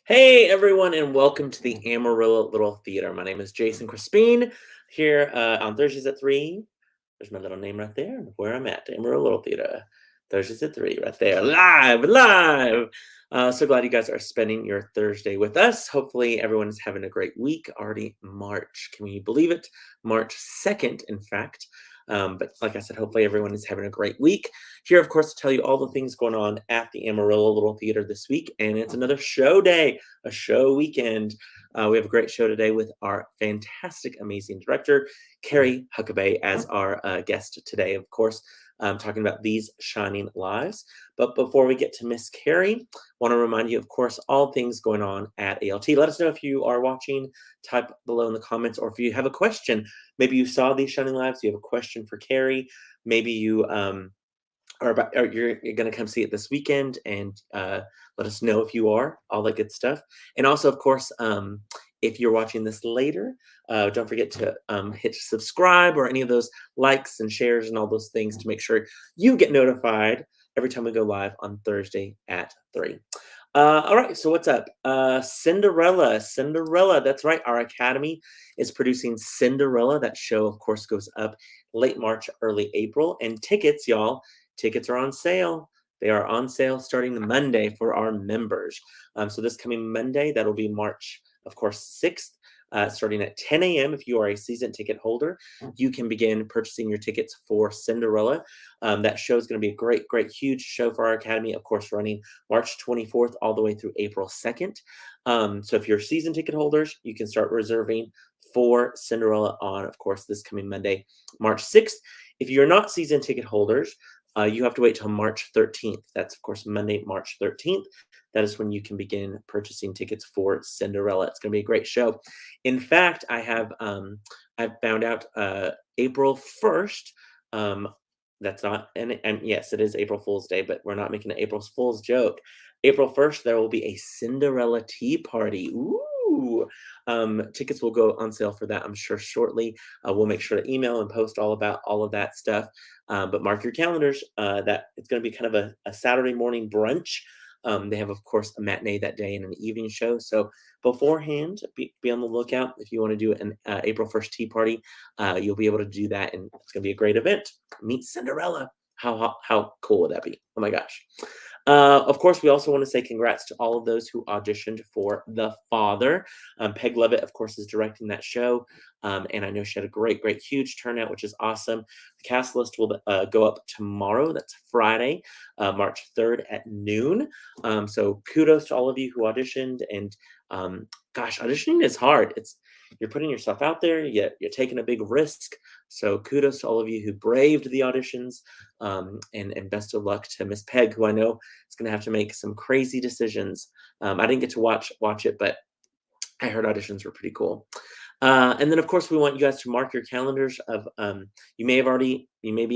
Hey everyone, and welcome to the Amarillo Little Theater. My name is Jason Crespin here on Thursdays at 3. There's my little name right there, where I'm at, Amarillo Little Theater. Thursdays at 3, right there, live. So glad you guys are spending your Thursday with us. Hopefully, everyone is having a great week. Already March. Can we believe it? March 2nd, in fact. But like I said, hopefully everyone is having a great week. Here, of course, to tell you all the things going on at the Amarillo Little Theater this week. And it's another show day, a show weekend. We have a great show today with our fantastic, amazing director, Carrie Huckabay, as our guest today, of course, talking about These Shining Lives. But before we get to Miss Carrie, want to remind you, of course, all things going on at ALT. Let us know if you are watching, type below in the comments, or if you have a question. Maybe you saw These Shining Lives, you have a question for Carrie. Maybe you or you're going to come see it this weekend, and let us know if you are, all that good stuff. And also, of course, if you're watching this later, don't forget to hit subscribe or any of those likes and shares and all those things to make sure you get notified every time we go live on Thursday at 3. All right, so what's up? Cinderella, that's right. Our Academy is producing Cinderella. That show, of course, goes up late March, early April. And tickets, y'all, tickets are on sale. They are on sale starting Monday for our members. So this coming Monday, that'll be March, of course, 6th. Starting at 10 a.m. If you are a season ticket holder, you can begin purchasing your tickets for Cinderella. That show is going to be a great, great, huge show for our Academy, of course, running March 24th all the way through April 2nd. So if you're season ticket holders, you can start reserving for Cinderella on, of course, this coming Monday, March 6th. If you're not season ticket holders, you have to wait till March 13th. That's, of course, Monday, March 13th. That is when you can begin purchasing tickets for Cinderella. It's going to be a great show. In fact, I've found out April 1st. That's not, and yes, it is April Fool's Day, but we're not making an April Fool's joke. April 1st, there will be a Cinderella tea party. Ooh. Tickets will go on sale for that, I'm sure, shortly. We'll make sure to email and post all about all of that stuff. But mark your calendars that it's going to be kind of a Saturday morning brunch. They have, of course, a matinee that day and an evening show. So beforehand, be on the lookout. If you want to do an April 1st tea party, you'll be able to do that. And it's going to be a great event. Meet Cinderella. How cool would that be? Oh my gosh. Of course, we also want to say congrats to all of those who auditioned for The Father. Peg Levitt, of course, is directing that show. And I know she had a great, great, huge turnout, which is awesome. The cast list will go up tomorrow. That's Friday, March 3rd at noon. So kudos to all of you who auditioned. And gosh, auditioning is hard. You're putting yourself out there, yet you're taking a big risk. So kudos to all of you who braved the auditions. And best of luck to Miss Peg, who I know is going to have to make some crazy decisions. I didn't get to watch it, but I heard auditions were pretty cool. And then, of course, we want you guys to mark your calendars of you maybe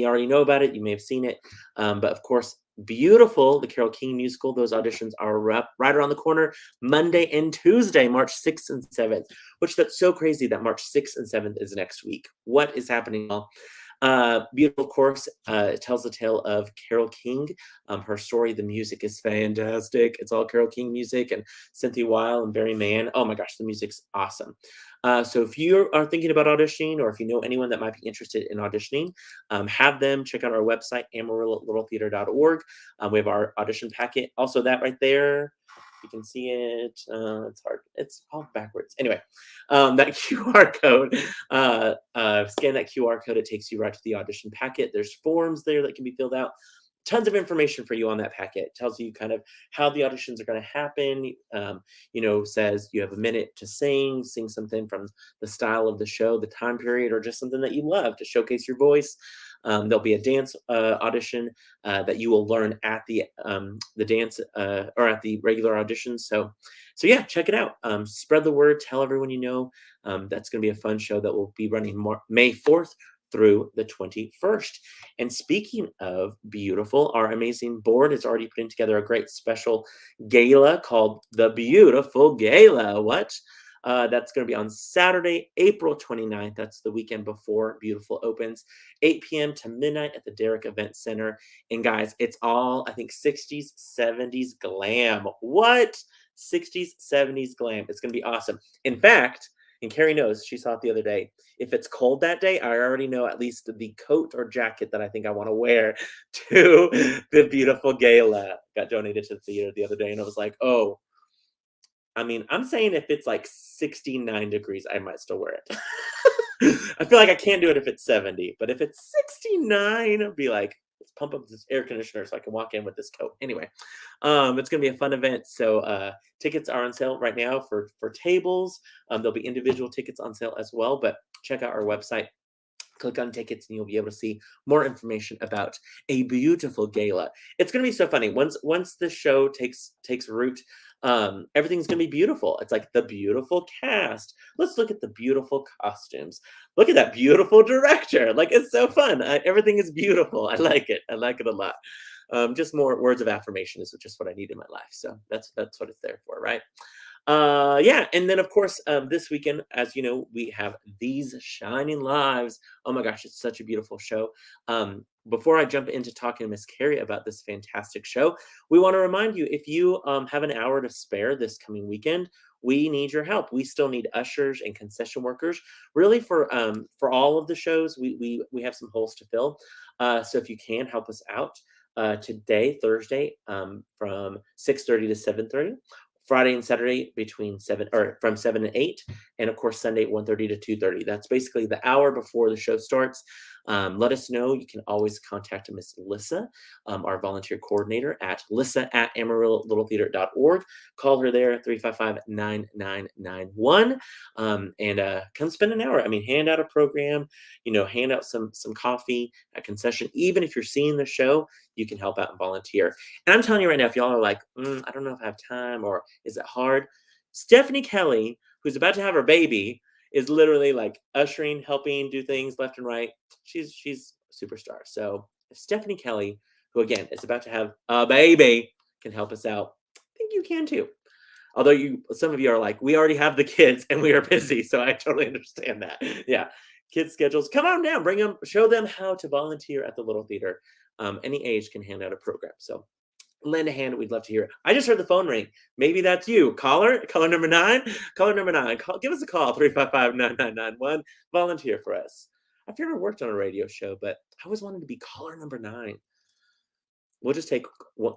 already know about it, you may have seen it, but of course, Beautiful, the Carole King musical, those auditions are right around the corner, Monday and Tuesday, March 6th and 7th, which that's so crazy that March 6th and 7th is next week. What is happening, y'all? Beautiful, of course, tells the tale of Carole King. Her story, the music is fantastic. It's all Carole King music and Cynthia Weil and Barry Mann. Oh my gosh, the music's awesome. So if you are thinking about auditioning, or if you know anyone that might be interested in auditioning, have them check out our website, amarillo.littletheater.org. We have our audition packet. Also, that right there, you can see it. It's hard. It's all backwards. Anyway, that QR code, scan that QR code. It takes you right to the audition packet. There's forms there that can be filled out. Tons of information for you on that packet. It tells you kind of how the auditions are going to happen. Says you have a minute to sing something from the style of the show, the time period, or just something that you love to showcase your voice. There'll be a dance audition that you will learn at the dance or at the regular auditions. So yeah, check it out. Spread the word. Tell everyone you know. That's going to be a fun show that will be running May 4th through the 21st. And speaking of beautiful, our amazing board is already putting together a great special gala called the Beautiful Gala. What? That's going to be on Saturday, April 29th. That's the weekend before Beautiful opens, 8 p.m. to midnight at the Derrick Event Center. And guys, it's all, I think, 60s, 70s glam. What? 60s, 70s glam. It's going to be awesome. In fact, and Carrie knows, she saw it the other day. If it's cold that day, I already know at least the coat or jacket that I think I want to wear to the beautiful gala. Got donated to the theater the other day, and I was like, oh, I mean, I'm saying if it's like 69 degrees, I might still wear it. I feel like I can't do it if it's 70, but if it's 69, I'll be like, let's pump up this air conditioner so I can walk in with this coat. Anyway, it's gonna be a fun event. So tickets are on sale right now for tables. There'll be individual tickets on sale as well, but check out our website. Click on tickets and you'll be able to see more information about a beautiful gala. It's gonna be so funny. Once the show takes root, everything's gonna be beautiful. It's like the beautiful cast. Let's look at the beautiful costumes. Look at that beautiful director. Like it's so fun. Everything is beautiful. I like it. I like it a lot. Just more words of affirmation is just what I need in my life. So that's what it's there for, right? Yeah, and then of course this weekend, as you know, we have These Shining Lives. Oh my gosh, it's such a beautiful show. Before I jump into talking to Miss Carrie about this fantastic show, we want to remind you, if you have an hour to spare this coming weekend, we need your help. We still need ushers and concession workers, really for all of the shows. We have some holes to fill. So if you can help us out today, Thursday, from 6:30 to 7:30. Friday and Saturday between 7 or from 7 to 8, and of course Sunday 1:30 to 2:30. That's basically the hour before the show starts. Let us know. You can always contact Miss Lissa, our volunteer coordinator, at lissa@amarillo.littletheater.org. Call her there, 355-9991, and come spend an hour. I mean, hand out a program, hand out some coffee, a concession. Even if you're seeing the show, you can help out and volunteer. And I'm telling you right now, if y'all are like, I don't know if I have time, or is it hard? Stephanie Kelly, who's about to have her baby, is literally like ushering, helping do things left and right. She's a superstar. So if Stephanie Kelly, who again is about to have a baby, can help us out, I think you can too. Although some of you are like, we already have the kids and we are busy, so I totally understand that. Yeah, kids' schedules. Come on down, bring them, show them how to volunteer at the Little Theater. Any age can hand out a program. So lend a hand. We'd love to hear it. I just heard the phone ring. Maybe that's you. Caller number 9. Caller number 9. Give us a call, 355-9991. Volunteer for us. I've never worked on a radio show, but I always wanted to be caller number 9. We'll just take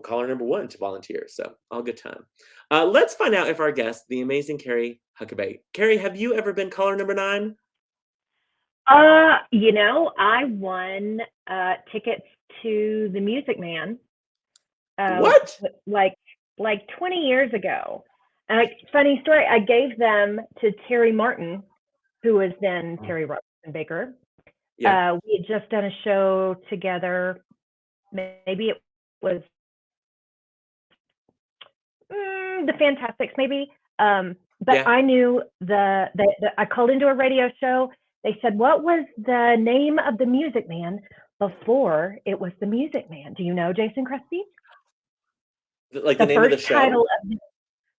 caller number 1 to volunteer. So all good time. Let's find out if our guest, the amazing Carrie Huckabay. Carrie, have you ever been caller number 9? I won tickets to the Music Man. What? Like 20 years ago. Funny story, I gave them to Terry Martin, who was then Terry Robertson Baker. Yeah. We had just done a show together. Maybe it was the Fantastics, maybe. But yeah. I knew I called into a radio show. They said, what was the name of the Music Man before it was the Music Man? Do you know, Jason Crespin? Like the name of the show? Title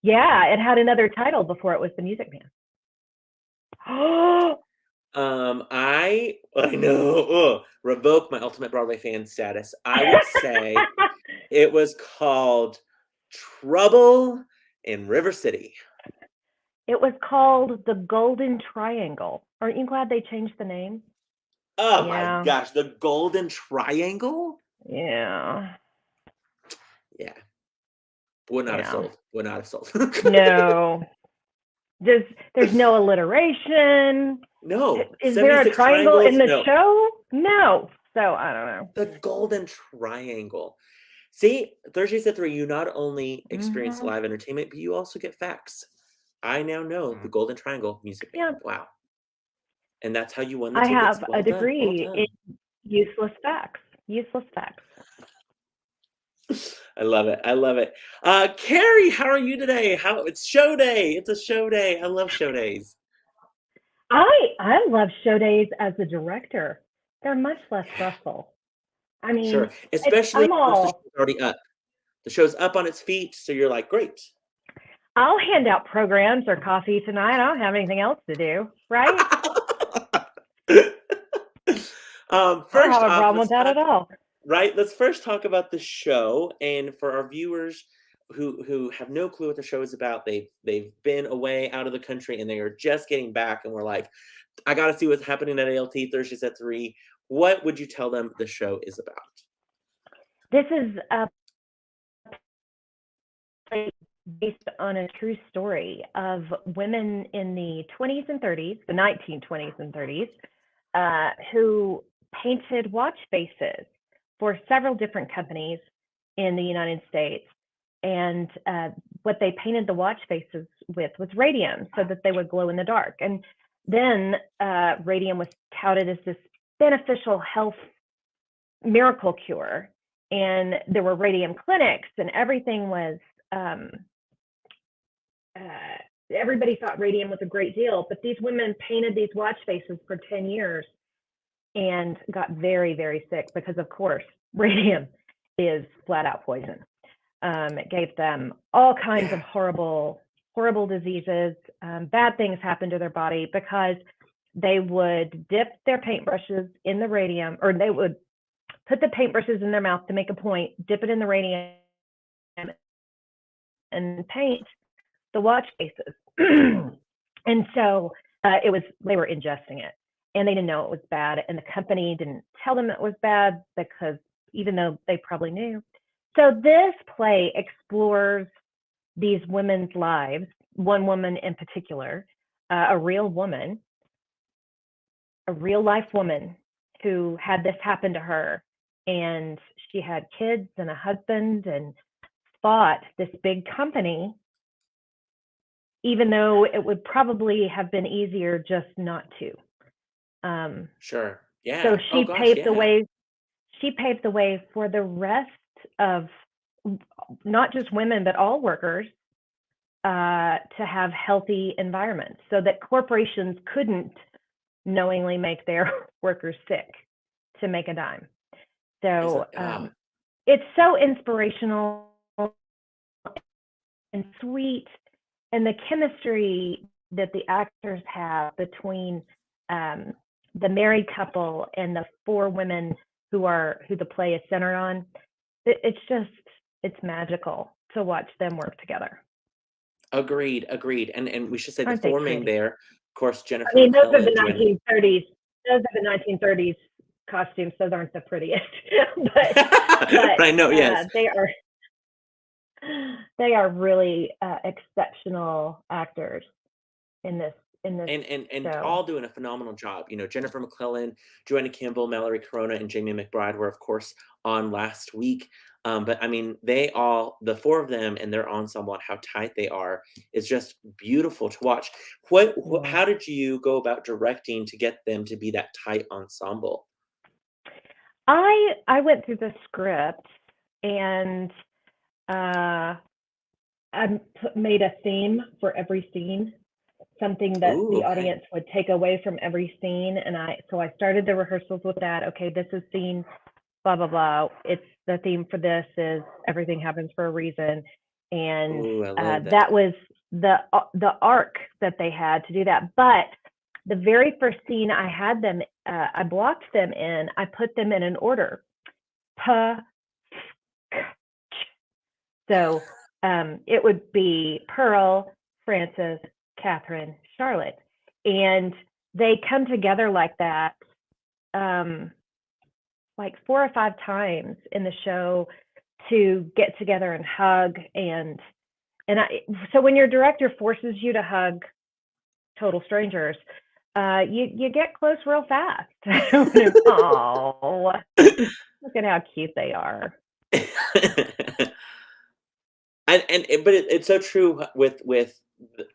yeah, it had another title before it was the Music Man. I know. Revoke my ultimate Broadway fan status. I would say it was called Trouble in River City. It was called The Golden Triangle. Aren't you glad they changed the name? Oh my gosh, The Golden Triangle? Yeah. Yeah. Would not have sold. Would not have sold. No. There's no alliteration. No. Is there a triangle in the show? No. So I don't know. The Golden Triangle. See, Thursdays at 3, you not only experience live entertainment, but you also get facts. I now know the Golden Triangle Music Man. Yeah. Wow. And that's how you won the tickets. I have a degree in useless facts. Useless facts. I love it. I love it. Carrie, how are you today? It's show day. It's a show day. I love show days. I love show days as a director. They're much less stressful. I mean, sure. Especially once the show's already up. The show's up on its feet, so you're like, great. I'll hand out programs or coffee tonight. I don't have anything else to do, right? First, I don't have a problem with that at all. Right. Let's first talk about the show. And for our viewers, who have no clue what the show is about. They've been away out of the country and they are just getting back, and we're like, I got to see what's happening at ALT Thursdays at 3. What would you tell them the show is about? This is based on a true story of women in the 20s and 30s, the 1920s and 30s, who painted watch faces for several different companies in the United States. And what they painted the watch faces with was radium so that they would glow in the dark. And then radium was touted as this beneficial health miracle cure. And there were radium clinics, and everything was, everybody thought radium was a great deal. But these women painted these watch faces for 10 years and got very, very sick because, of course, radium is flat out poison. It gave them all kinds of horrible diseases. Bad things happened to their body because they would dip their paintbrushes in the radium, or they would put the paintbrushes in their mouth to make a point, dip it in the radium, and paint the watch faces. And so they were ingesting it, and they didn't know it was bad, and the company didn't tell them it was bad, because even though they probably knew. So this play explores these women's lives, one woman in particular, a real woman, a real life woman who had this happen to her, and she had kids and a husband and fought this big company, even though it would probably have been easier just not to. Sure. Yeah. So Oh gosh, yeah. she paved the way for the rest of not just women, but all workers, to have healthy environments so that corporations couldn't knowingly make their workers sick to make a dime. So it's so inspirational and sweet, and the chemistry that the actors have between the married couple and the 4 women who the play is centered on, it's magical to watch them work together. Agreed. And we should say Aren't the they 4 men pretty? there, of course, Jennifer I mean, those are McKellen, the 1930s. Those are the 1930s costumes. Those aren't the prettiest, but I know, yes. They are really exceptional actors in this And show. all doing a phenomenal job. You know, Jennifer McKellen, Joanna Campbell, Mallory Corona, and Jamie McBride were, of course, on last week. But I mean, the 4 of them and their ensemble and how tight they are is just beautiful to watch. How did you go about directing to get them to be that tight ensemble? I went through the script, and I made a theme for every scene, something that the audience would take away from every scene. And so I started the rehearsals with that. Okay, this is scene blah blah blah. It's the theme for this is everything happens for a reason, and that was the arc that they had to do that. But the very first scene I had them, I blocked them in. I put them in an order. So it would be Pearl, Frances, Catherine, Charlotte, and they come together like that, like 4 or 5 times in the show to get together and hug. So when your director forces you to hug total strangers, you get close real fast. Oh, look at how cute they are. But it's so true with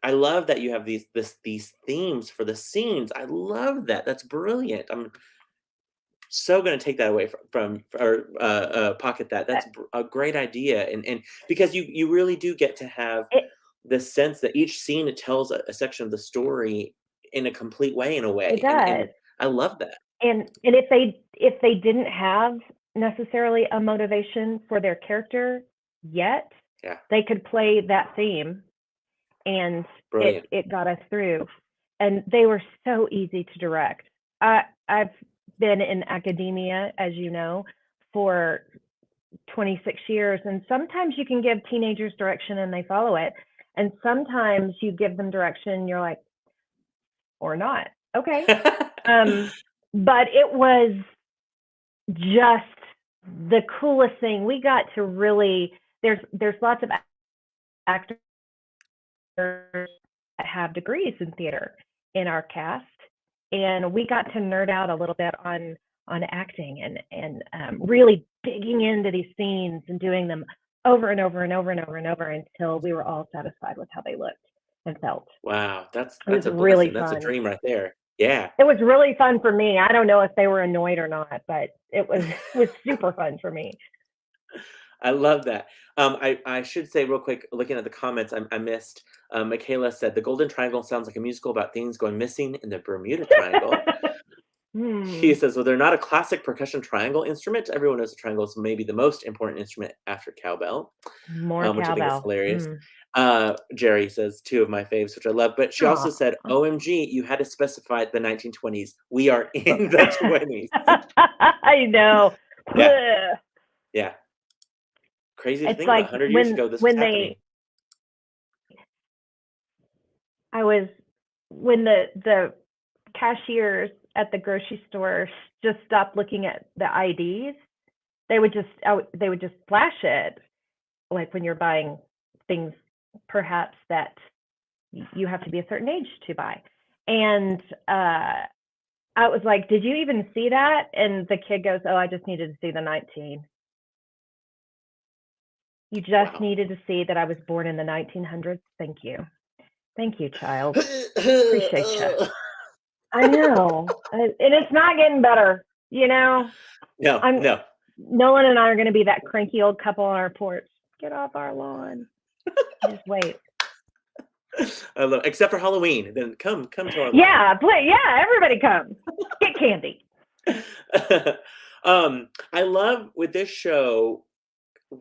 I love that you have these themes for the scenes. I love that. That's brilliant. I'm so going to take that away from or pocket that. That's a great idea, and because you really do get to have the sense that each scene it tells a section of the story in a complete way, in a way. It does. And I love that. And if they didn't have necessarily a motivation for their character yet, they could play that theme, and it got us through. And they were so easy to direct. I've been in academia, as you know, for 26 years. And sometimes you can give teenagers direction and they follow it. And sometimes you give them direction and you're like, or not. Okay. But it was just the coolest thing. We got to really, there's lots of actors that have degrees in theater in our cast, and we got to nerd out a little bit on acting and really digging into these scenes and doing them over and over and over and over and over until we were all satisfied with how they looked and felt. Wow, that's It was a really blessing. That's a fun. dream right there. Yeah. It was really fun for me. I don't know if they were annoyed or not, but it was super fun for me. I love that. I should say real quick, looking at the comments, I missed. Michaela said the Golden Triangle sounds like a musical about things going missing in the Bermuda Triangle. He says, well, they're not a classic percussion triangle instrument. Everyone knows the triangle is maybe the most important instrument after cowbell, More which I think is cowbell. hilarious. Jerry says two of my faves, which I love. But she also said, OMG, you had to specify the 1920s. We are in the 20s. I know. Yeah. Yeah. Crazy to It's think like about 100 years ago this was happening. When the cashiers at the grocery store just stopped looking at the IDs, they would just flash it, like when you're buying things perhaps that you have to be a certain age to buy. And I was like, did you even see that? And the kid goes, oh, I just needed to see the 19. You just needed to see that I was born in the 1900s. Thank you. Thank you, child. Appreciate you. I know. And it's not getting better, you know? No. Nolan and I are going to be that cranky old couple on our porch. Get off our lawn. Just wait. I love, except for Halloween. Then come to our lawn. Yeah, everybody come. Get candy. I love with this show,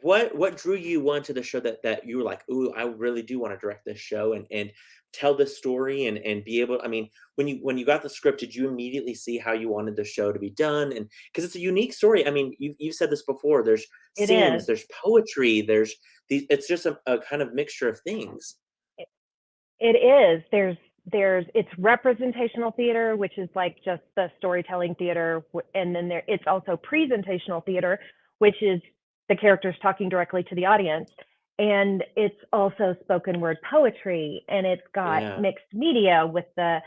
what drew you onto the show that you were like, ooh, I really do want to direct this show and tell this story and be able, I mean, when you got the script, did you immediately see how you wanted the show to be done? And because it's a unique story. I mean, you've said this before, there's scenes, there's poetry, there's these, it's just a kind of mixture of things. It is. It's representational theater, which is like just the storytelling theater, and then it's also presentational theater, which is the characters talking directly to the audience, and it's also spoken word poetry, and it's got mixed media with the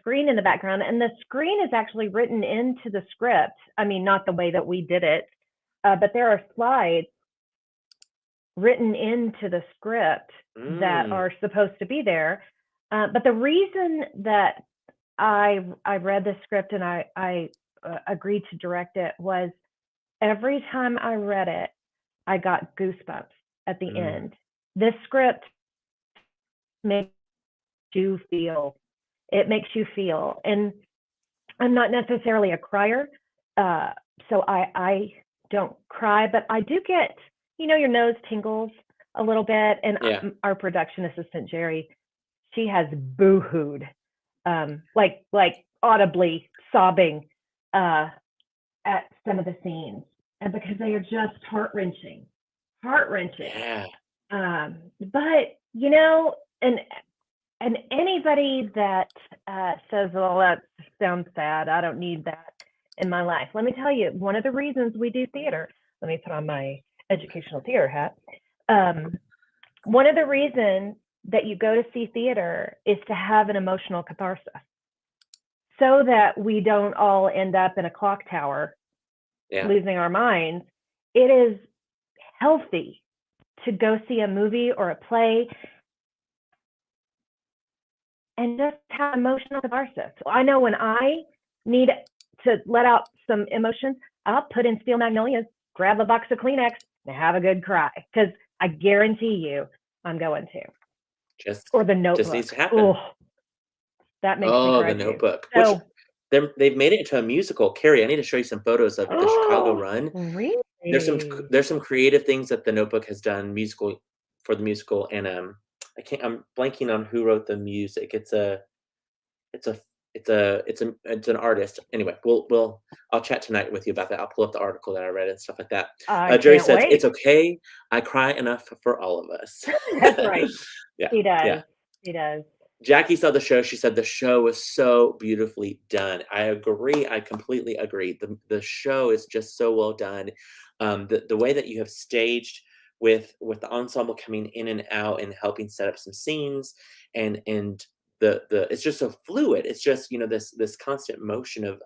screen in the background, and the screen is actually written into the script. I mean, not the way that we did it, but there are slides written into the script that are supposed to be there. But the reason that I read the script and I agreed to direct it was every time I read it, I got goosebumps at the end. This script makes you feel. It makes you feel. And I'm not necessarily a crier, so I don't cry, but I do get, your nose tingles a little bit. And our production assistant, Jerry, she has boo-hooed, like audibly sobbing at some of the scenes, and because they are just heart-wrenching. Yeah. But and anybody that says, "Well, that sounds sad. I don't need that in my life." Let me tell you, one of the reasons we do theater. Let me put on my educational theater hat. One of the reasons that you go to see theater is to have an emotional catharsis, so that we don't all end up in a clock tower losing our minds. It is healthy to go see a movie or a play and just have emotional catharsis. So I know when I need to let out some emotions, I'll put in Steel Magnolias, grab a box of Kleenex, and have a good cry, because I guarantee you I'm going to. Or The Notebook. Just needs to happen. Oh, that makes me cry. The Notebook. So, which they've made it into a musical. Carrie, I need to show you some photos of the Chicago run. Really? There's some creative things that The Notebook has done for the musical, and I'm blanking on who wrote the music. It's it's an artist. Anyway, I'll chat tonight with you about that. I'll pull up the article that I read and stuff like that. I Jerry can't says, wait. "It's okay. I cry enough for all of us." That's right. Yeah, He yeah. does. He does. Jackie saw the show. She said the show was so beautifully done. I agree. I completely agree. The show is just so well done. The way that you have staged with the ensemble coming in and out and helping set up some scenes, and the it's just so fluid. It's just, this constant motion of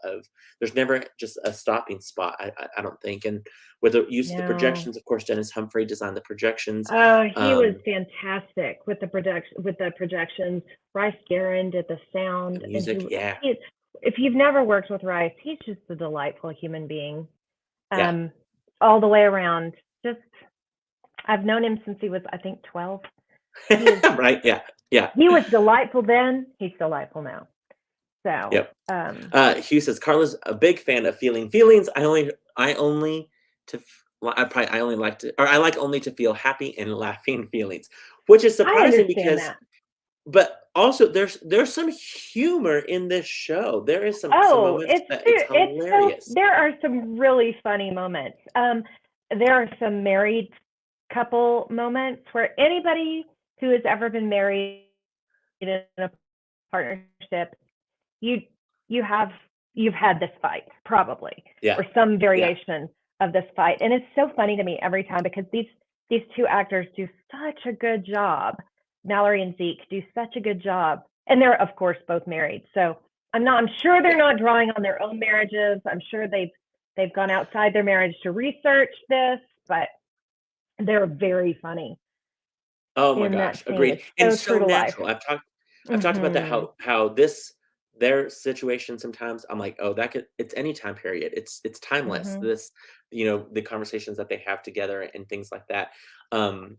there's never just a stopping spot. I don't think. And with the use of the No. projections, of course, Dennis Humphrey designed the projections. Oh, he was Um, fantastic with the projections. Rice Guerin did the the sound, and music, yeah, if you've never worked with Rice, he's just a delightful human being, yeah. um, all the way around. Just, I've known him since he was, I think, 12. Right, yeah, yeah, He was delightful then. He's delightful now. So, yep. Hugh says, "Carla's a big fan of feeling feelings. I only like to, or I like only to feel happy and laughing feelings," which is I surprising understand because, that. but also there's some humor in this show. There is some Oh, moments that it's hilarious. there are some really funny moments. There are some married couple moments where anybody who has ever been married in a partnership, you you have you've had this fight probably, Yeah, or some yeah, variation of this fight. And it's so funny to me every time because these two actors do such a good job. Mallory and Zeke do such a good job. And they're of course both married. So I'm sure they're yeah. not drawing on their own marriages. I'm sure they've gone outside their marriage to research this, but they're very funny Oh my in that gosh, scene. agreed, It's and so true so to life. natural. I've talked about that, Hmm. how this their situation sometimes, I'm like, "Oh, that could it's any time period. It's timeless." Hmm. The conversations that they have together and things like that. Um,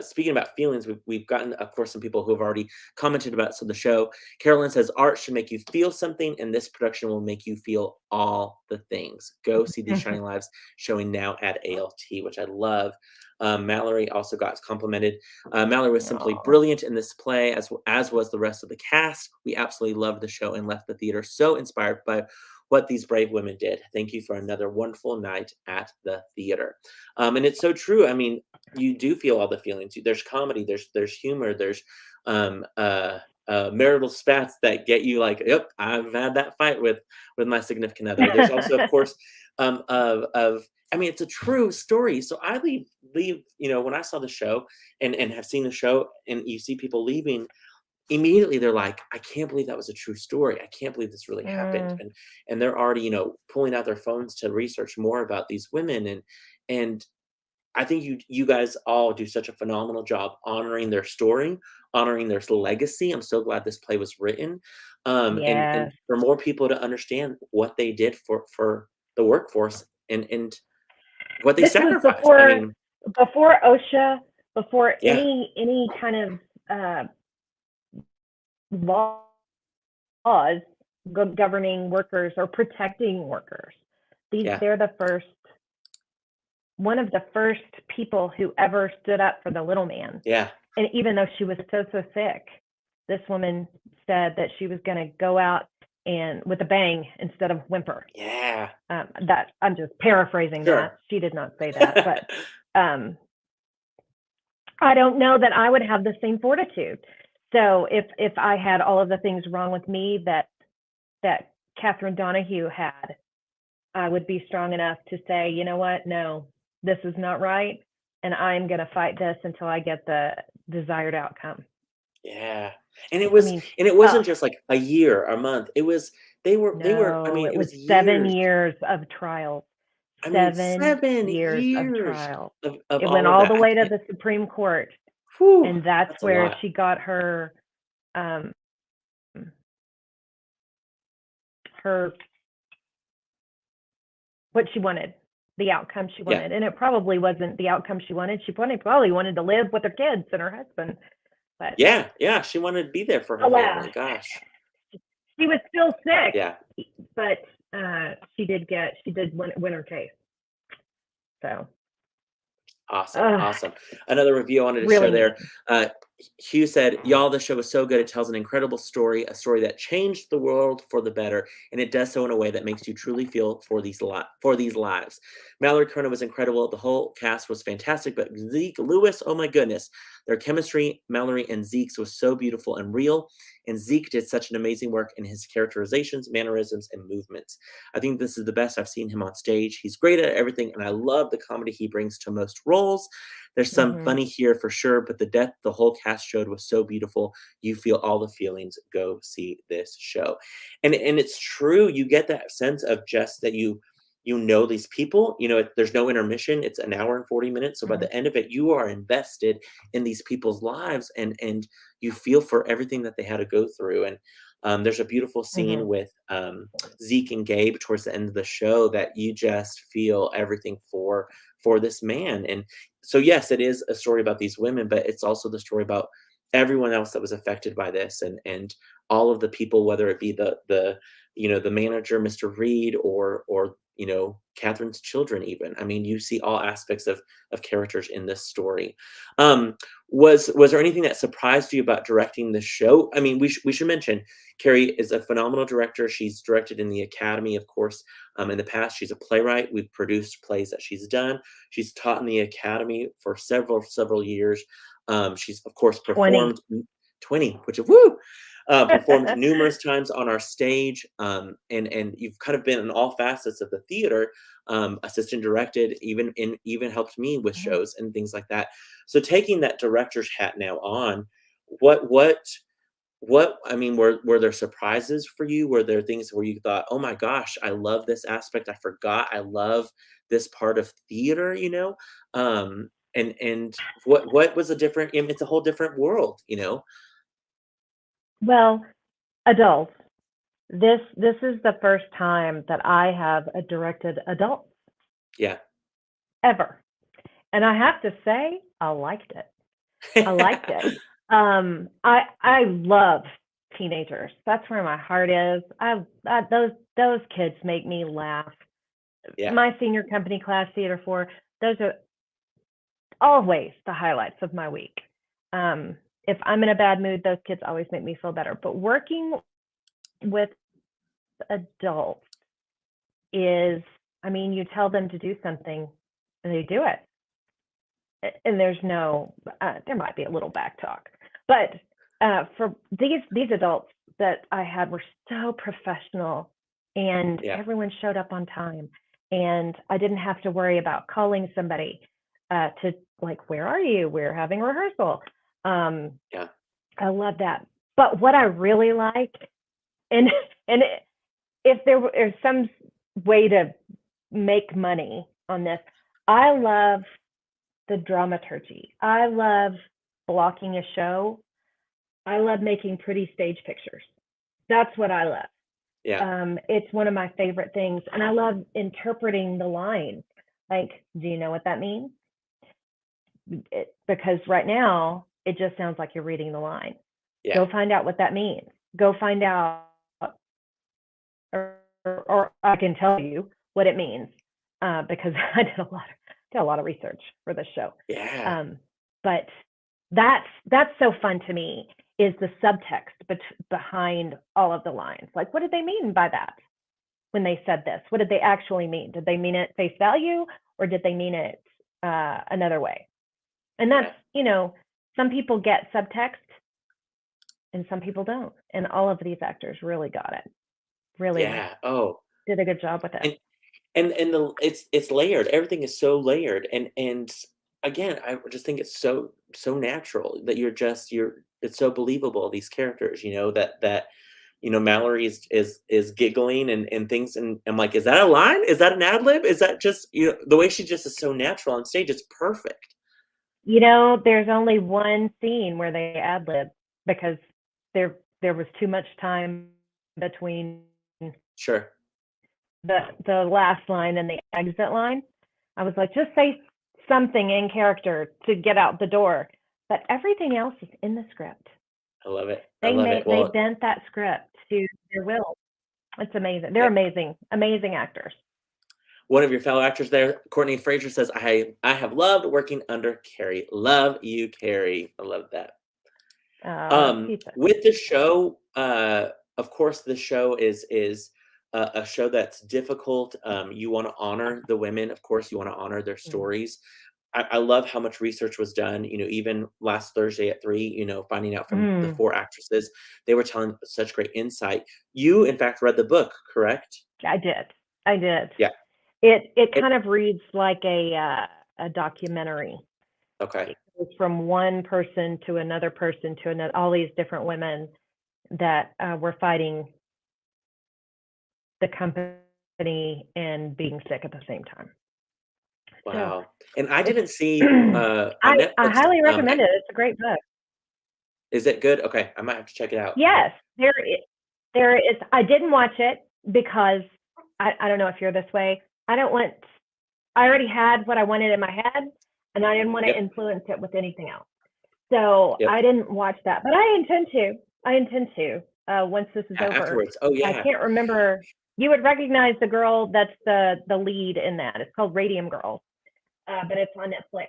Speaking about feelings, we've gotten, of course, some people who have already commented about the show. Carolyn says, "Art should make you feel something, and this production will make you feel all the things. Go see these Shining Lives showing now at ALT," which I love. Mallory also got complimented. Mallory was simply Oh. brilliant in this play, as was the rest of the cast. We absolutely loved the show and left the theater so inspired by what these brave women did. Thank you for another wonderful night at the theater. And it's so true. I mean, you do feel all the feelings. There's comedy, there's humor, there's um, uh, marital spats that get you like, "Yep, I've had that fight with my significant other." There's also, of course, of I mean, it's a true story. So I leave, when I saw the show and have seen the show, and you see people leaving, immediately they're like, "I can't believe that was a true story. I can't believe this really happened." Mm. And they're already, pulling out their phones to research more about these women. And I think you guys all do such a phenomenal job honoring their story, honoring their legacy. I'm so glad this play was written. And Yes. for more people to understand what they did for the workforce, and what they This was sacrificed. I mean, before OSHA, before yeah, any kind of laws governing workers or protecting workers. yeah, They're the first, one of the first people who ever stood up for the little man. yeah, And even though she was so sick, this woman said that she was going to go out and with a bang instead of whimper. yeah, That I'm just paraphrasing sure. that. She did not say that, but um, I don't know that I would have the same fortitude. So if I had all of the things wrong with me that Catherine Donahue had, I would be strong enough to say, you know what, no, this is not right, and I'm going to fight this until I get the desired outcome. Yeah. And I mean, it uh, wasn't just like a year, a month. They were, I no, mean, it it was was 7 years. years of trial. I mean, 7 years of years trial. of It went all of all that. the I way to can't. the Supreme Court, Whew, and that's that's a where lot. she got um, her what she wanted, the outcome she Yeah. wanted. And it probably wasn't the outcome she wanted. She probably wanted to live with her kids and her husband. But Yeah, yeah, she wanted to be there for her alas, family, gosh. she was still sick, Yeah, but she did win her case. So awesome, uh, awesome. Another review I wanted to share really neat. there, Hugh said, "Y'all, the show is so good. It tells an incredible story, a story that changed the world for the better, and it does so in a way that makes you truly feel for these lives." Mallory Kerner was incredible. The whole cast was fantastic, but Zeke Lewis, oh my goodness, their chemistry, Mallory and Zeke's, was so beautiful and real. And Zeke did such an amazing work in his characterizations, mannerisms, and movements. I think this is the best I've seen him on stage. He's great at everything, and I love the comedy he brings to most roles. There's some Hmm. funny here for sure, but the depth the whole cast showed was so beautiful. You feel all the feelings. Go see this show. And it's true. You get that sense of just that you know these people. There's no intermission. It's an hour and 40 minutes. So by Hmm. the end of it, you are invested in these people's lives, and you feel for everything that they had to go through. And there's a beautiful Hmm. scene with Zeke and Gabe towards the end of the show that you just feel everything for this man. And so yes, it is a story about these women, but it's also the story about everyone else that was affected by this, and all of the people, whether it be the manager, Mr. Reed, or Catherine's children. Even, I mean, you see all aspects of characters in this story. Um, was there anything that surprised you about directing the show? I mean, we should mention Carrie is a phenomenal director. She's directed in the Academy, of course. In the past, she's a playwright. We've produced plays that she's done. She's taught in the academy for several years. She's of course 20. performed 20, which is woo, performed numerous times on our stage. And you've kind of been in all facets of the theater, assistant directed, even helped me with Mhm. shows and things like that. So taking that director's hat now on, what I mean, were there surprises for you? Were there things where you thought, "Oh my gosh, I love this aspect. I forgot I love this part of theater," you know? And what was a different it's a whole different world, you know? Well, adults. This is the first time that I have directed adults Yeah. ever, and I have to say, I liked it. I liked it. I love teenagers. That's where my heart is. Those kids make me laugh. Yeah. My senior company class, Theater 4, those are always the highlights of my week. If I'm in a bad mood, those kids always make me feel better. But working with adults is, I mean, you tell them to do something and they do it. And there's no, there might be a little back talk, but for these adults that I had were so professional, and Yeah. everyone showed up on time, and I didn't have to worry about calling somebody to, like, where are you? We're having rehearsal. Um, Yeah. I love that. But what I really like, and and if there is some way to make money on this, I love the dramaturgy. I love blocking a show. I love making pretty stage pictures. That's what I love. Yeah. It's one of my favorite things. And I love interpreting the lines. Like, do you know what that means? Because right now, it just sounds like you're reading the line. Yeah. Go find out what that means. Go find out, or I can tell you what it means, because I did a lot of research for this show. Yeah. Um, but that's so fun to me, is the subtext behind all of the lines. Like, what did they mean by that when they said this? What did they actually mean? Did they mean it face value, or did they mean it another way? And that's, Yeah. some people get subtext and some people don't. And all of these actors really got it. Really Yeah. Oh. did a good job with it. And it's layered. Everything is so layered, and again, I just think it's so natural that you're it's so believable, these characters, Mallory is giggling and things, and I'm like, "Is that a line? Is that an ad lib? Is that just," the way she just is so natural on stage, it's perfect. There's only one scene where they ad lib, because there was too much time between Sure. the last line and the exit line. I was like, just say something in character to get out the door. But everything else is in the script. I love it. I They love it. made they Well, bent that script to their will. It's amazing. They're yeah. amazing, amazing actors. One of your fellow actors there, Courtney Fraser, says, I have loved working under Carrie. Love you, Carrie. I love that. With the show, of course, the show is a show that's difficult. You want to honor the women, of course. You want to honor their Mm. stories. I love how much research was done. Even last Thursday at 3, finding out from the Mm, 4 actresses, they were telling such great insight. You, in fact, read the book, correct? I did. I did. Yeah. It It, kind of reads like a documentary. okay. It goes from one person to another person to another, all these different women that were fighting the company and being sick at the same time. So Wow. And I it's didn't see on I Netflix. highly recommend it. It's a great book. Is it good? Okay, I might have to check it out. Yes, there is. I didn't watch it because I don't know if you're this way. I don't want. I already had what I wanted in my head, and I didn't want to Yep. influence it with anything else. So Yep. I didn't watch that, but I intend to. I intend to once this is over. Afterwards. Oh I yeah. can't remember. You would recognize the girl that's the lead in that. It's called Radium Girl, but it's on Netflix.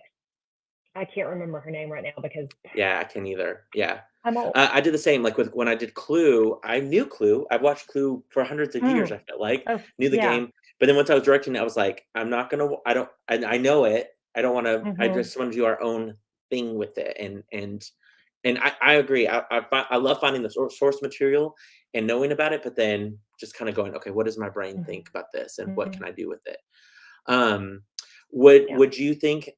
I can't remember her name right now because Yeah, I can't either. Yeah. I'm old. I did the same, like, with when I did Clue, I knew Clue. I've watched Clue for hundreds of years, Mm. I felt like, Oh knew the yeah. game, but then once I was directing it, I was like, "I'm not gonna I don't I know it. I don't wanna I Hmm. just wanna do our own thing with it," and I agree. I love finding the source material and knowing about it, but then just kinda going, "Okay, what does my brain think about this, and what Hmm. can I do with it?" Um, would Yeah. would you think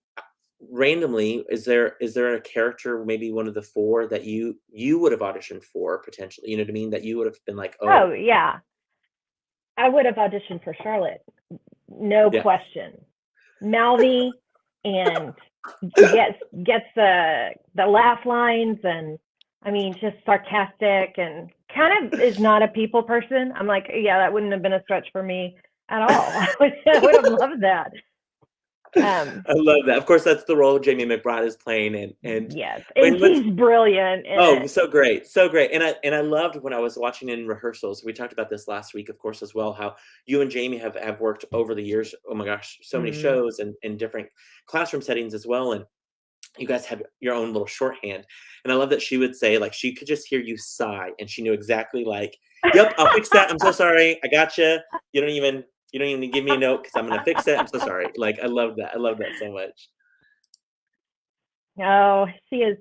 randomly, is there a character, maybe one of the 4 that you would have auditioned for potentially, you know what I mean? That you would have been like, Oh "Oh, yeah. I would have auditioned for Charlotte, no yeah, question. Mouthy and gets the laugh lines, and I mean just sarcastic and kind of is not a people person. I'm like, yeah, that wouldn't have been a stretch for me at all. I would have loved that. I love that." Of course, that's the role Jamie McBride is playing, Yes, and what's he's brilliant in oh, it. so great, so great, and I loved when I was watching in rehearsals, we talked about this last week, of course, as well, how you and Jamie have worked over the years, oh my gosh, so many Mm. shows and different classroom settings as well, and you guys have your own little shorthand. And I love that she would say, like, she could just hear you sigh and she knew exactly, like, "Yep, I'll fix that. I'm so sorry. I gotcha. You don't even give me a note because I'm gonna fix it. I'm so sorry." Like, I love that. I love that so much. Oh, she's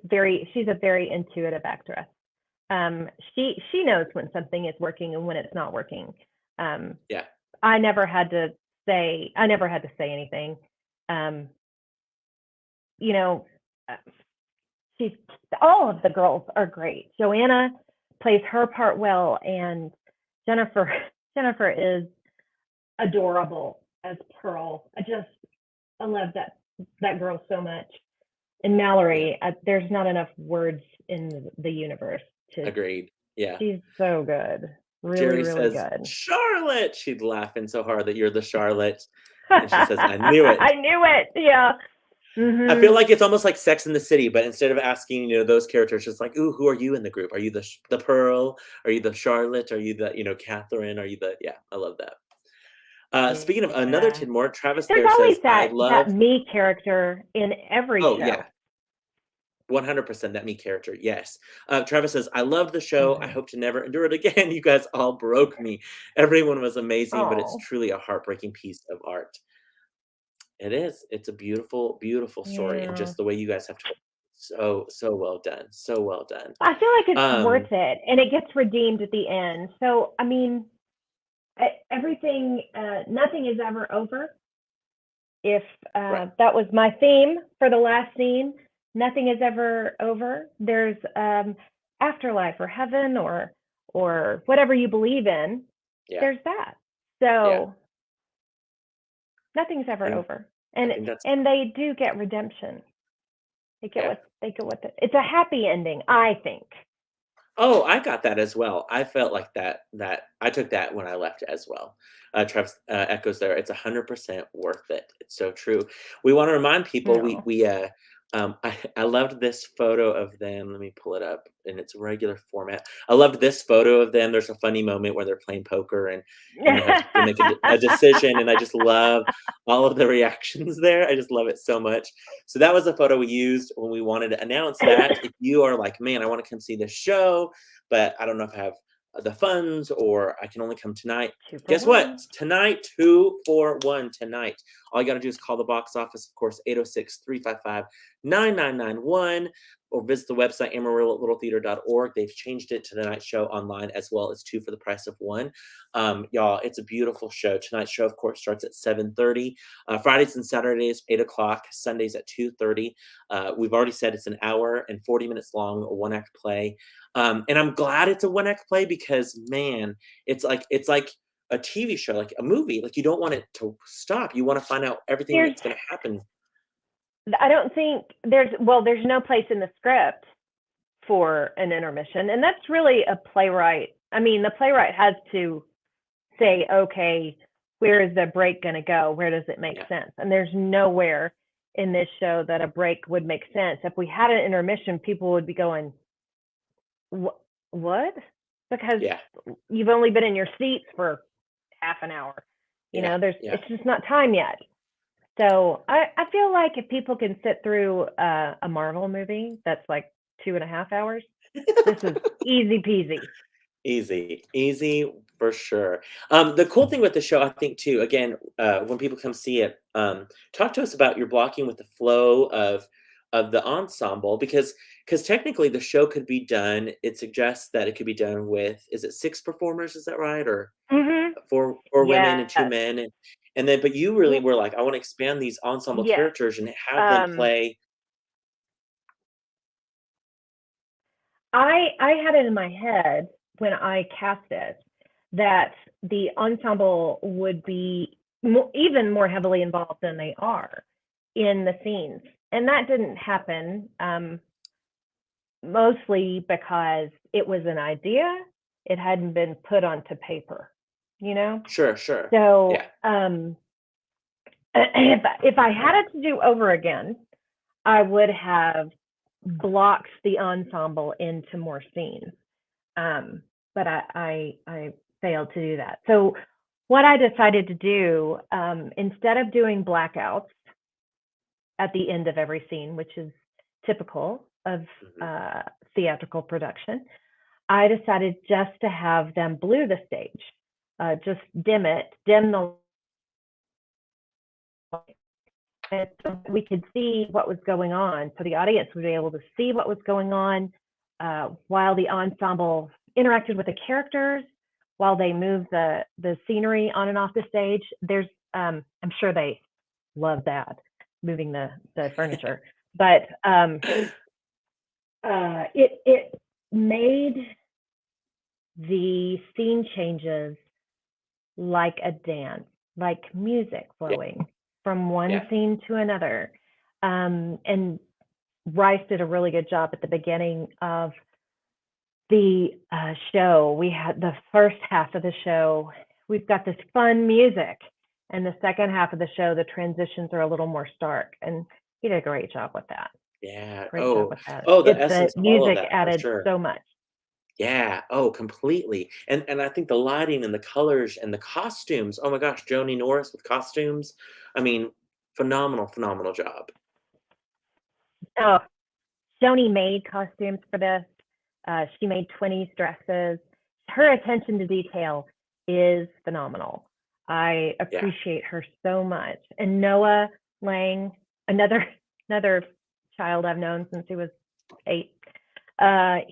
a very intuitive actress. She knows when something is working and when it's not working. Um, Yeah. I never had to say anything. Um, you know, uh, she's all of the girls are great. Joanna plays her part well, and Jennifer Jennifer is adorable as Pearl. I love that girl so much. And Yeah. Mallory, there's not enough words in the universe to. Agreed. Yeah. She's so good, really, Jerry really says, good. "Charlotte." She'd laughing so hard that you're the Charlotte. And she says, "I knew it." I knew it. Yeah. I feel Mhm. like it's almost like Sex in the City, but instead of asking, those characters, just like, "Ooh, who are you in the group? Are you the Pearl? Are you the Charlotte? Are you the, Catherine? Are you the?" Yeah, I love that. Speaking of another Yeah. Tidmore, Travis There's there always says, "I that love." me character in every Oh yeah, show. 100% that me character. Yes. Travis says, "I love the show. I Mhm. hope to never endure it again. You guys all broke me. Everyone was amazing, but it's Oh. truly a heartbreaking piece of art." It is. It's a beautiful, beautiful story, and Yeah. just the way you guys have told, so well done, so well done. I feel like it's Um, worth it, and it gets redeemed at the end. So, I mean, everything, nothing is ever over. If right. that was my theme for the last scene, nothing is ever over. There's afterlife or heaven or whatever you believe in. Yeah. There's that. Yeah. So nothing's ever And over, I and think that's they do get redemption. yeah. They get what it's a happy ending, I think. Oh, I got that as well. I felt like that I took that when I left as well. Travis echoes there. It's 100% worth it. It's so true. We want to remind people No. I loved this photo of them. Let me pull it up in its regular format. I loved this photo of them. There's a funny moment where they're playing poker and they have to make a decision, and I just love all of the reactions there. I just love it so much. So that was a photo we used when we wanted to announce that if you are like, man, I want to come see this show, but I don't know if I have the funds or I can only come tonight. Two for Guess what? one. Tonight, 2 for 1 tonight. All you got to do is call the box office, of course, 806-355-9991, or visit the website, amarillo.littletheater.org. They've changed it to the night show online as well as 2 for the price of 1. Y'all, it's a beautiful show. Tonight's show, of course, starts at 7:30. Fridays and Saturdays, 8 o'clock. Sundays at 2:30. We've already said it's an hour and 40 minutes long, a one-act play. And I'm glad it's a one-act play because, man, it's like a TV show, like a movie. Like, you don't want it to stop. You want to find out everything There's that's going to happen. I don't think there's no place in the script for an intermission, and that's really a playwright. I mean, the playwright has to say, okay, where is the break going to go? Where does it make Yeah. sense? And there's nowhere in this show that a break would make sense. If we had an intermission, people would be going, what? Because Yeah. you've only been in your seats for half an hour. Yeah. It's just not time yet. So I feel like if people can sit through a Marvel movie that's like 2.5 hours, this is easy peasy. Easy for sure. The cool thing with the show, I think too, again, when people come see it, talk to us about your blocking with the flow of the ensemble because technically the show could be done. It suggests that it could be done with, is it 6 performers? Is that right? Or Mm-hmm. four women and 2 Yes. men, and then but you really Yeah. were like, I want to expand these ensemble Yes. characters and have them play. I had it in my head when I cast it that the ensemble would be even more heavily involved than they are in the scenes, and that didn't happen. Mostly because it was an idea, it hadn't been put onto paper, you know? Sure. So Yeah. if I had it to do over again, I would have blocked the ensemble into more scenes. But I failed to do that. So what I decided to do, instead of doing blackouts at the end of every scene, which is typical of theatrical production, I decided just to have them blue the stage, just dim the light, and so we could see what was going on. So the audience would be able to see what was going on while the ensemble interacted with the characters, while they moved the scenery on and off the stage. There's, I'm sure they love that, moving the furniture, but it made the scene changes like a dance, like music flowing from one scene to another. And Rice did a really good job at the beginning of the show. We had the first half of the show, we've got this fun music, and the second half of the show, the transitions are a little more stark, and he did a great job with that. Yeah. Great job with that. The The essence of all of music that, for added sure. so much. Yeah. Oh, completely. And I think the lighting and the colors and the costumes. Oh my gosh, Joni Norris with costumes. I mean, phenomenal job. Oh, Joni made costumes for this. She made 20s dresses. Her attention to detail is phenomenal. I Yeah. appreciate her so much. And Noah Lang, another child I've known since he was 8.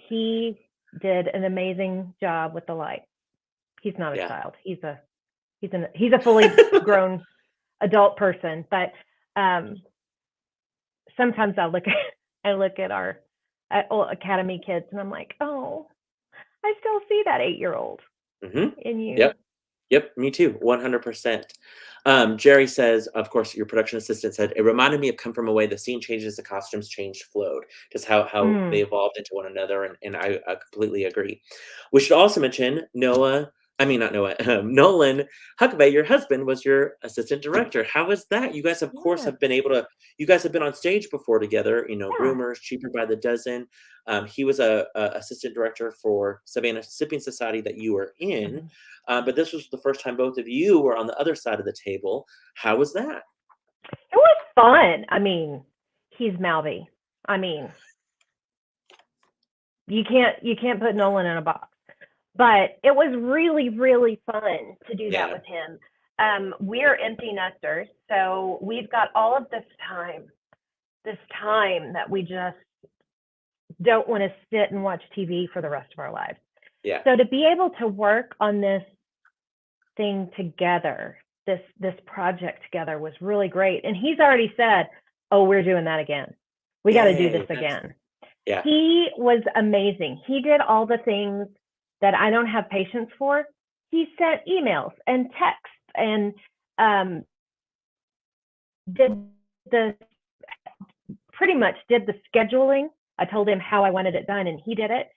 He did an amazing job with the light. He's not a child. He's a fully grown adult person. But sometimes I look at our Academy kids and I'm like, oh, I still see that 8-year-old in you. Yep, me too, 100%. Jerry says, of course, your production assistant said, it reminded me of Come From Away. The scene changes, the costumes changed, flowed, just how they evolved into one another. And I completely agree. We should also mention Noah I mean, not Noah, Nolan Huckabay, your husband, was your assistant director. How was that? You guys, of course, Yeah, have been able to. You guys have been on stage before together. You know, yeah. Rumors, Cheaper by the Dozen. He was a assistant director for Savannah Sipping Society that you were in, Mhm. but this was the first time both of you were on the other side of the table. How was that? It was fun. I mean, he's mouthy. I mean, you can't put Nolan in a box. But it was really, really fun to do that Yeah, with him. We're empty nesters, so we've got all of this time that we just don't want to sit and watch TV for the rest of our lives. yeah, So to be able to work on this thing together, this project together was really great. And he's already said, "Oh, we're doing that again. We got to do this yay! That's again." yeah, He was amazing. He did all the things that I don't have patience for. He sent emails and texts and um, did the pretty much did the scheduling. I told him how I wanted it done, and he did it.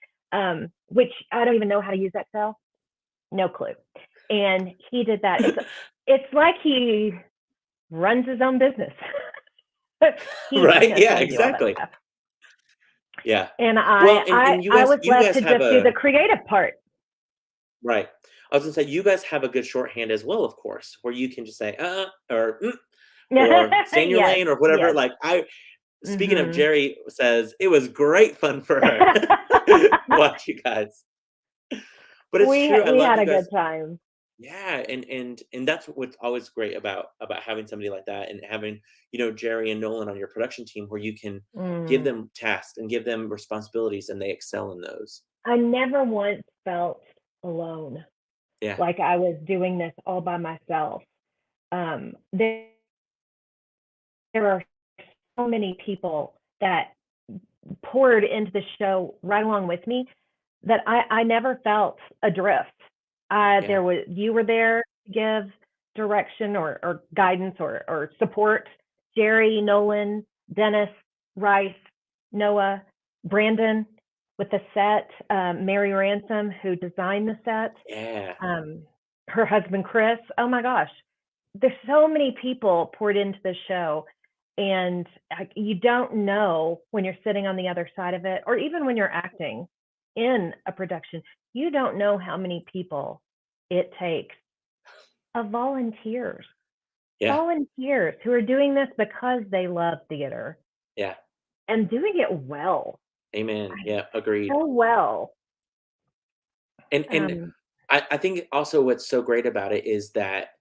Which I don't even know how to use Excel. No clue. And he did that. It's like he runs his own business. He's right. gonna Yeah, tell you all that exactly. stuff. Yeah. And Well, I I and you I guys was you left guys to have just do the a creative part. right. I was gonna say you guys have a good shorthand as well, of course, where you can just say or stay in your Yes, lane or whatever. yes. Like I speaking of Mhm. Jerry says it was great fun for her watch you guys. But it's true. I We love had you a guys. good time. Yeah, and that's what's always great about having somebody like that and having, Jerry and Nolan on your production team where you can give Mm. them tasks and give them responsibilities and they excel in those. I never once felt alone, Yeah. like I was doing this all by myself. There are so many people that poured into the show right along with me that I never felt adrift. Yeah. You were there to give direction or guidance or support. Jerry, Nolan, Dennis, Rice, Noah, Brandon with the set, Mary Ransom who designed the set, Yeah. um, her husband Chris. Oh my gosh, there's so many people poured into the show, and you don't know when you're sitting on the other side of it, or even when you're acting in a production, you don't know how many people it takes of Yeah. volunteers who are doing this because they love theater Yeah. and doing it well, Amen. like Yeah, agreed. so well. And Um, I think also what's so great about it is that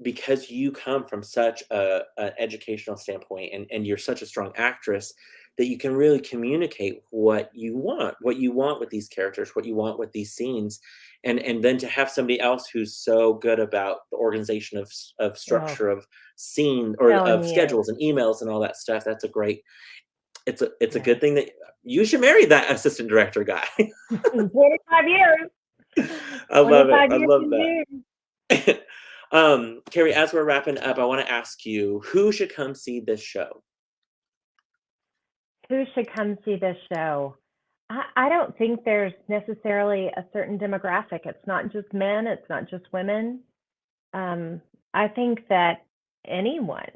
because you come from such an educational standpoint and you're such a strong actress that you can really communicate what you want with these characters, what you want with these scenes, and then to have somebody else who's so good about the organization of oh, structure of scene or telling of you, schedules and emails and all that stuff. That's a great. It's a yes. good thing that you should marry that assistant director guy. 25 years, I love it. 25 I years love in that. June. Carrie, as we're wrapping up, I want to ask you who should come see this show? Who should come see this show? I don't think there's necessarily a certain demographic. It's not just men, it's not just women. Um, I think that anyone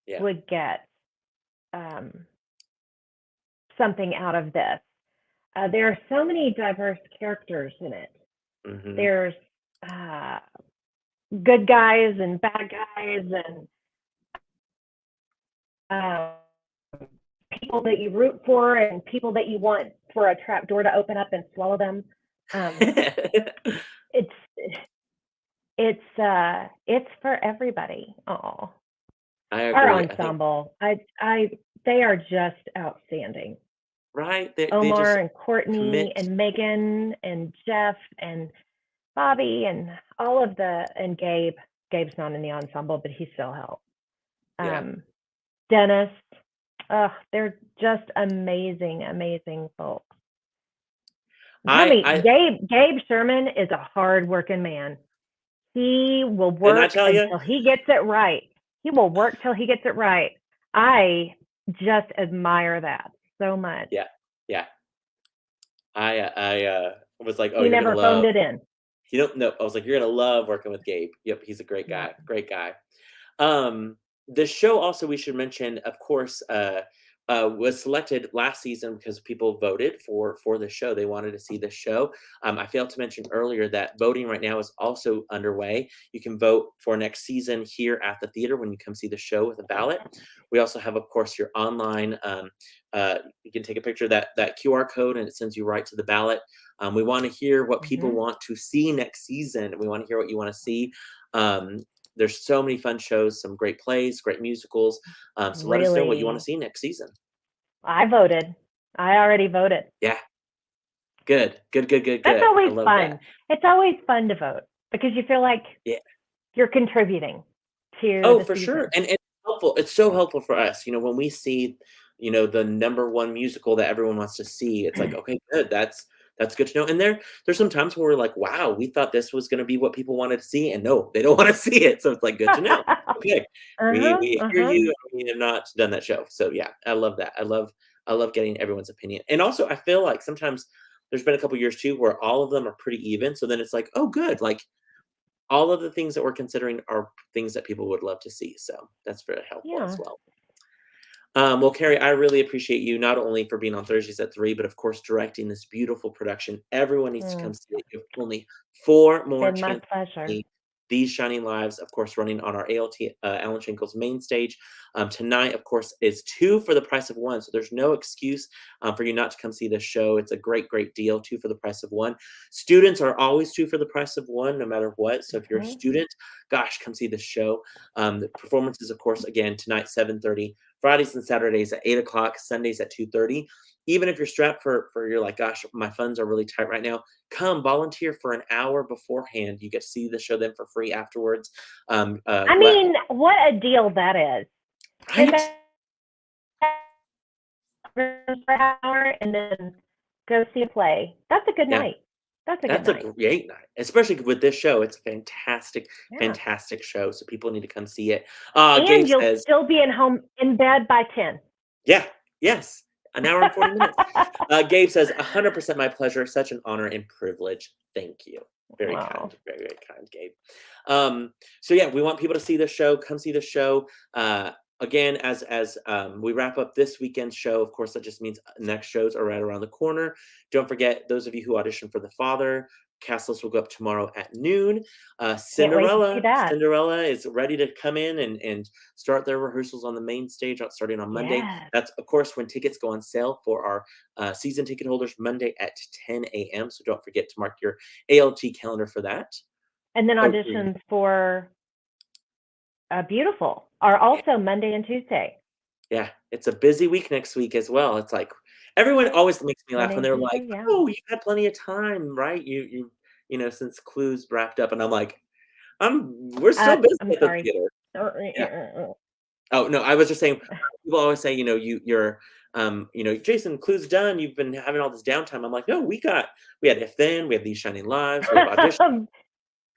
Yeah. would get um, something out of this. There are so many diverse characters in it. Hmm. There's uh, good guys and bad guys, and uh, people that you root for, and people that you want for a trap door to open up and swallow them. Um, it's it's for everybody. Oh, I our agree. I think ensemble, they are just outstanding. right. They Omar just and Courtney commit. and Megan and Jeff and Bobby and all of the and Gabe. Gabe's not in the ensemble, but he still helps. Yeah. Um, Dennis, they're just amazing, amazing folks. Tell I me, I Gabe Sherman is a hard working man. He will and I work tell you, until he gets it right. He will work till he gets it right. I just admire that so much. yeah, yeah. I was like, oh, He you're gonna never phoned love. it in. You don't know. I was like, you're gonna love working with Gabe. Yep, he's a great Yeah. guy. Great guy. The show also we should mention, of course, was selected last season because people voted for the show. They wanted to see the show. I failed to mention earlier that voting right now is also underway. You can vote for next season here at the theater when you come see the show with a ballot. We also have, of course, your online. You can take a picture of that QR code and it sends you right to the ballot. We want to hear what people Mhm. want to see next season. We want to hear what you want to see. Um, there's so many fun shows, some great plays, great musicals. So let us know what you want to Really. see next season. I voted. I already voted. Yeah, good, good, good, good, That's good. I always love that. fun. It's always fun to vote because you feel like Yeah. you're contributing to Oh, the for sure, season. and it's helpful. It's so helpful for us, when we see, the number one musical that everyone wants to see. It's like, okay, good. That's good to know. And there's some times where we're like, wow, we thought this was going to be what people wanted to see, and no, they don't want to see it. So it's like good to know. Okay, we Uh-huh, we hear uh-huh. you. And we have not done that show. So yeah, I love that. I love getting everyone's opinion. And also, I feel like sometimes there's been a couple years too where all of them are pretty even. So then it's like, oh, good. Like all of the things that we're considering are things that people would love to see, so that's very helpful as Yeah. well. Well, Carrie, I really appreciate you not only for being on Thursdays at 3, but of course directing this beautiful production. Everyone needs to Mm. come see it. You have only 4 more Been my chances to pleasure. see These Shining Lives, of course, running on our ALT Alan Schenkel's main stage. Tonight, of course, is 2 for the price of 1, so there's no excuse for you not to come see this show. It's a great, great deal, 2 for the price of 1. Students are always 2 for the price of 1, no matter what. So if you're a Mhm. student, gosh, come see the show. The performances, of course, again tonight 7:30. Fridays and Saturdays at 8 o'clock, Sundays at 2:30. Even if you're strapped for you're like, gosh, my funds are really tight right now. Come volunteer for an hour beforehand. You get to see the show then for free afterwards. I Let mean, what a deal that is. $10 right? per hour and then go see a play. That's a good Yeah, night. That's a good that's a night. great night, especially with this show. It's a fantastic, Yeah. fantastic show. So people need to come see it. Gabe And you'll says, still be in bed by 10. yeah, yes, an hour and 40 minutes. Gabe says, 100% my pleasure. Such an honor and privilege. Thank you. Very Wow. kind, very, very kind, Gabe. So yeah, we want people to see the show. Come see the show. Again, as we wrap up this weekend's show, of course, that just means next shows are right around the corner. Don't forget, those of you who auditioned for The Father, cast list will go up tomorrow at noon. Can't wait to see Cinderella, that. Cinderella is ready to come in and start their rehearsals on the main stage, starting on Monday. Yes. That's, of course, when tickets go on sale for our season ticket holders Monday at 10 a.m. So don't forget to mark your ALT calendar for that. And then Oh, auditions for Beautiful are yeah, also Monday and Tuesday. yeah, it's a busy week next week as well. It's like everyone Yep. always makes me laugh Monday when and they're like, Tuesday, yeah. "Oh, you've had plenty of time, right? Since Clues wrapped up," and I'm like, we're still busy I'm at the sorry. theater." Yeah. Oh, no, I was just saying, people always say, "Jason, Clue's done. You've been having all this downtime." I'm like, "No, we had If Then, we have These Shining Lives, we have auditions.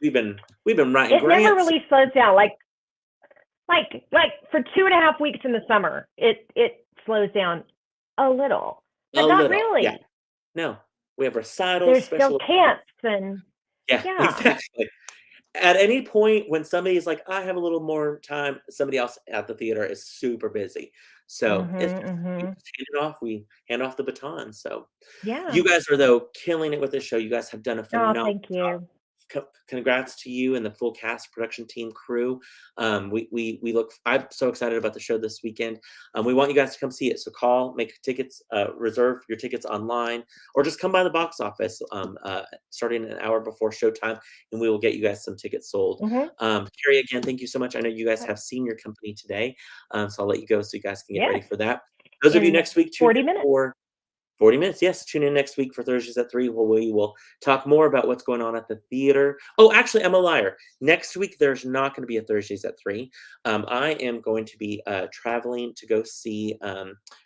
We've been writing It never grants really slows down. Like for 2.5 weeks in the summer, it slows down a little, a but not little." Yeah. really. No, we have recitals, There's still special. camps and Yeah, yeah. exactly. At any point when somebody is like, "I have a little more time," somebody else at the theater is super busy. So, it's Mhm, just we mhm. just hand off the baton. So, Yeah. you guys are, though, killing it with this show. You guys have done a Oh, phenomenal thank you. congrats to you and the full cast, production team, crew. I'm so excited about the show this weekend. We want you guys to come see it. So call, make tickets, reserve your tickets online, or just come by the box office starting an hour before showtime, and we will get you guys some tickets sold. Mhm. Carrie, again, thank you so much. I know you guys have senior company today, so I'll let you go so you guys can get ready Yes. for that. Those of you In next week, tune 40 in minutes. for 40 minutes. Yes, tune in next week for Thursdays at 3, where we will talk more about what's going on at the theater. Oh, actually, I'm a liar. Next week, there's not going to be a Thursdays at 3. I am going to be traveling to go see,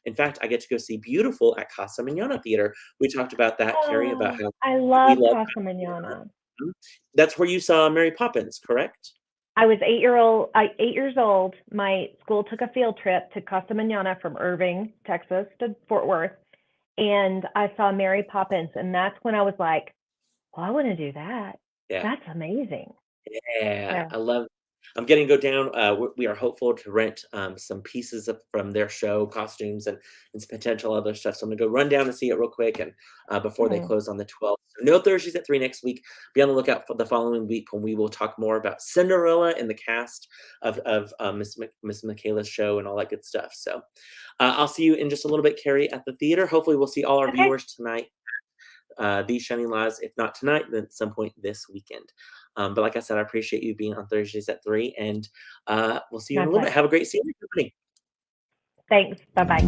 in fact, I get to go see Beautiful at Casa Manana Theater. We talked about that, Carrie, about Oh, how I we love love Casa Casa Manana. Mañana. Mhm. That's where you saw Mary Poppins, correct? I was 8 years old. My school took a field trip to Casa Mañana from Irving, Texas to Fort Worth, and I saw Mary Poppins, and that's when I was like, well, I want to do that. Yeah. That's amazing. Yeah, Yeah. I love I'm getting to go down, we are hopeful to rent, some pieces of from their show, costumes, and some potential other stuff, so I'm gonna go run down and see it real quick and, before they Mm. close on the 12th. So no Thursdays at 3 next week. Be on the lookout for the following week when we will talk more about Cinderella and the cast of Miss Michaela's show and all that good stuff, so, I'll see you in just a little bit, Carrie, at the theater. Hopefully, we'll see all our Okay. viewers tonight, These Shining Lives, if not tonight, then at some point this weekend. But like I said, I appreciate you being on Thursdays at 3, and we'll see you My in a little bit. Have pleasure. a great season, company. Thanks. Bye bye.